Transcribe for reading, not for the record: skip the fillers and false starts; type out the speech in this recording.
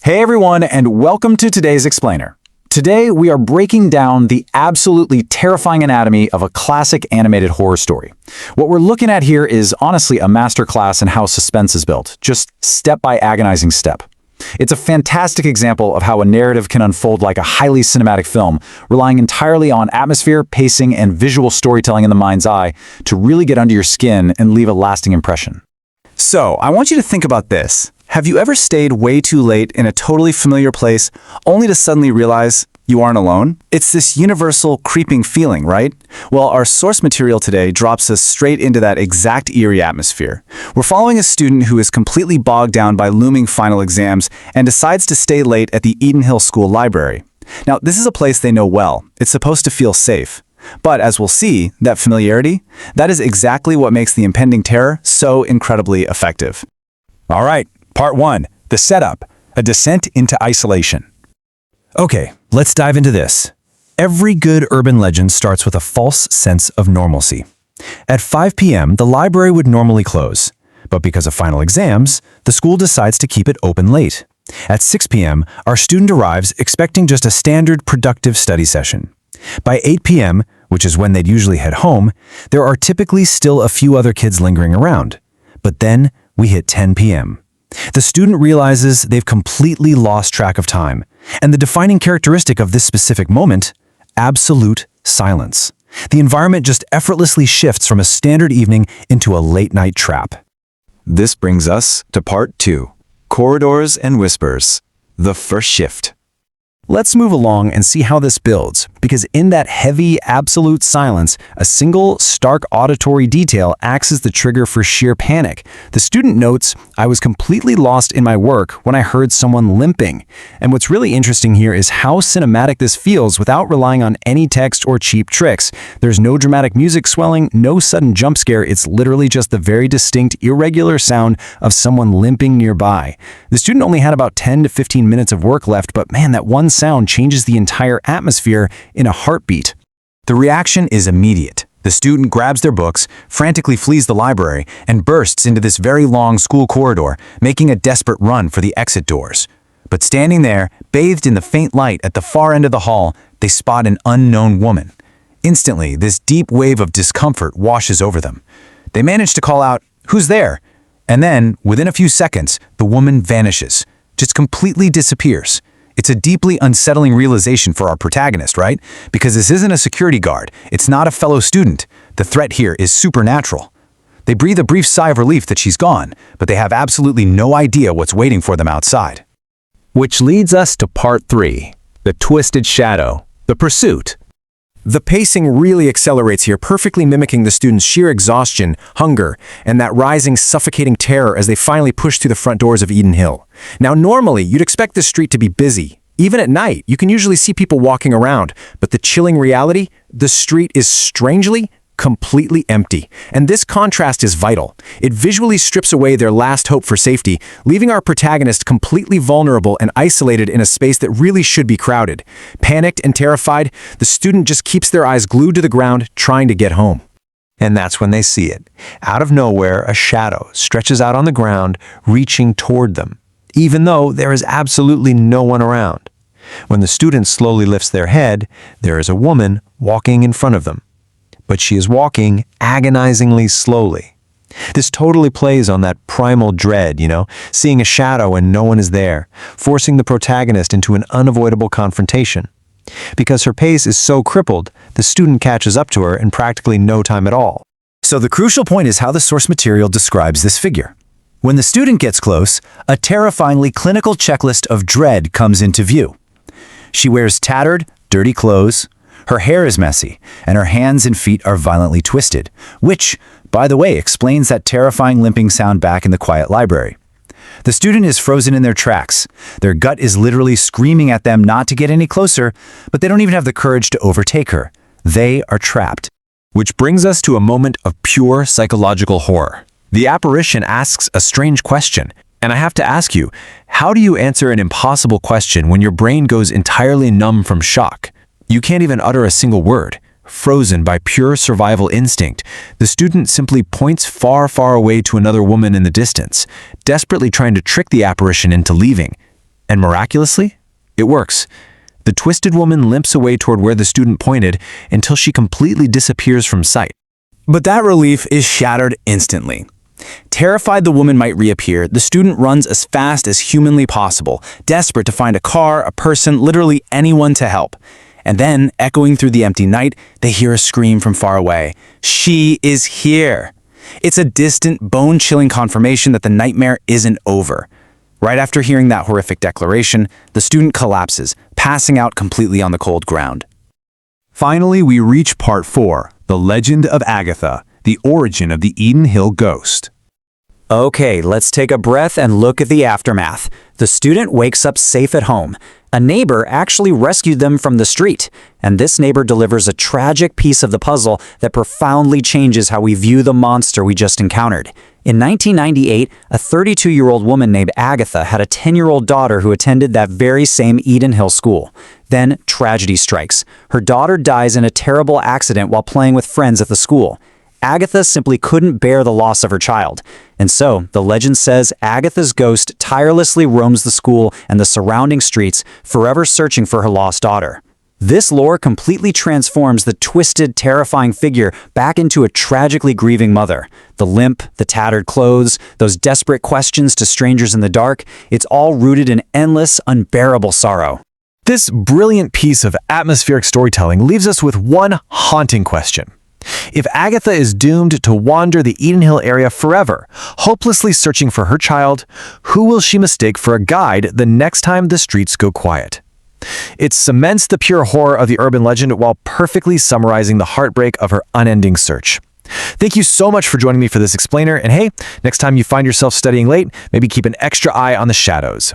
Hey everyone, and welcome to today's Explainer. Today we are breaking down the absolutely terrifying anatomy of a classic animated horror story. What we're looking at here is honestly a masterclass in how suspense is built, just step by agonizing step. It's a fantastic example of how a narrative can unfold like a highly cinematic film, relying entirely on atmosphere, pacing, and visual storytelling in the mind's eye to really get under your skin and leave a lasting impression. So, I want you to think about this. Have you ever stayed way too late in a totally familiar place only to suddenly realize you aren't alone? It's this universal creeping feeling, right? Well, our source material today drops us straight into that exact eerie atmosphere. We're following a student who is completely bogged down by looming final exams and decides to stay late at the Eden Hill School Library. Now, this is a place they know well. It's supposed to feel safe. But as we'll see, that familiarity, that is exactly what makes the impending terror so incredibly effective. All right, part 1, the setup, a descent into isolation. Okay, let's dive into this. Every good urban legend starts with a false sense of normalcy. At 5 p.m., the library would normally close, but because of final exams, the school decides to keep it open late. At 6 p.m., our student arrives expecting just a standard productive study session. By 8 p.m., which is when they'd usually head home, there are typically still a few other kids lingering around. But then we hit 10 p.m. The student realizes they've completely lost track of time, and the defining characteristic of this specific moment, absolute silence. The environment just effortlessly shifts from a standard evening into a late-night trap. This brings us to part 2, corridors and whispers, the first shift. Let's move along and see how this builds, because in that heavy, absolute silence, a single, stark auditory detail acts as the trigger for sheer panic. The student notes, "I was completely lost in my work when I heard someone limping." And what's really interesting here is how cinematic this feels without relying on any text or cheap tricks. There's no dramatic music swelling, no sudden jump scare. It's literally just the very distinct, irregular sound of someone limping nearby. The student only had about 10 to 15 minutes of work left, but man, that one sound changes the entire atmosphere in a heartbeat. The reaction is immediate. The student grabs their books, frantically flees the library, and bursts into this very long school corridor, making a desperate run for the exit doors. But standing there, bathed in the faint light at the far end of the hall, they spot an unknown woman. Instantly, this deep wave of discomfort washes over them. They manage to call out, "Who's there?" And then, within a few seconds, the woman vanishes, just completely disappears. It's a deeply unsettling realization for our protagonist, right? Because this isn't a security guard. It's not a fellow student. The threat here is supernatural. They breathe a brief sigh of relief that she's gone, but they have absolutely no idea what's waiting for them outside. Which leads us to part 3, the twisted shadow, the pursuit. The pacing really accelerates here, perfectly mimicking the students' sheer exhaustion, hunger, and that rising, suffocating terror as they finally push through the front doors of Eden Hill. Now, normally, you'd expect this street to be busy. Even at night, you can usually see people walking around, but the chilling reality, the street is strangely, completely empty. And this contrast is vital. It visually strips away their last hope for safety, leaving our protagonist completely vulnerable and isolated in a space that really should be crowded. Panicked and terrified, the student just keeps their eyes glued to the ground, trying to get home. And that's when they see it. Out of nowhere, a shadow stretches out on the ground, reaching toward them, even though there is absolutely no one around. When the student slowly lifts their head, there is a woman walking in front of them. But she is walking agonizingly slowly. This totally plays on that primal dread, seeing a shadow and no one is there, forcing the protagonist into an unavoidable confrontation. Because her pace is so crippled, the student catches up to her in practically no time at all. So the crucial point is how the source material describes this figure. When the student gets close, a terrifyingly clinical checklist of dread comes into view. She wears tattered, dirty clothes, her hair is messy, and her hands and feet are violently twisted, which, by the way, explains that terrifying limping sound back in the quiet library. The student is frozen in their tracks. Their gut is literally screaming at them not to get any closer, but they don't even have the courage to overtake her. They are trapped. Which brings us to a moment of pure psychological horror. The apparition asks a strange question, and I have to ask you, how do you answer an impossible question when your brain goes entirely numb from shock? You can't even utter a single word. Frozen by pure survival instinct, the student simply points far, far away to another woman in the distance, desperately trying to trick the apparition into leaving. And miraculously, it works. The twisted woman limps away toward where the student pointed until she completely disappears from sight. But that relief is shattered instantly. Terrified the woman might reappear, the student runs as fast as humanly possible, desperate to find a car, a person, literally anyone to help. And then, echoing through the empty night, they hear a scream from far away. She is here! It's a distant, bone-chilling confirmation that the nightmare isn't over. Right after hearing that horrific declaration, the student collapses, passing out completely on the cold ground. Finally, we reach part 4, The Legend of Agatha, the origin of the Eden Hill ghost. Okay, let's take a breath and look at the aftermath. The student wakes up safe at home. A neighbor actually rescued them from the street, and this neighbor delivers a tragic piece of the puzzle that profoundly changes how we view the monster we just encountered. In 1998, a 32-year-old woman named Agatha had a 10-year-old daughter who attended that very same Eden Hill school. Then, tragedy strikes. Her daughter dies in a terrible accident while playing with friends at the school. Agatha simply couldn't bear the loss of her child. And so, the legend says Agatha's ghost tirelessly roams the school and the surrounding streets, forever searching for her lost daughter. This lore completely transforms the twisted, terrifying figure back into a tragically grieving mother. The limp, the tattered clothes, those desperate questions to strangers in the dark, it's all rooted in endless, unbearable sorrow. This brilliant piece of atmospheric storytelling leaves us with one haunting question. If Agatha is doomed to wander the Eden Hill area forever, hopelessly searching for her child, who will she mistake for a guide the next time the streets go quiet? It cements the pure horror of the urban legend while perfectly summarizing the heartbreak of her unending search. Thank you so much for joining me for this explainer, and hey, next time you find yourself studying late, maybe keep an extra eye on the shadows.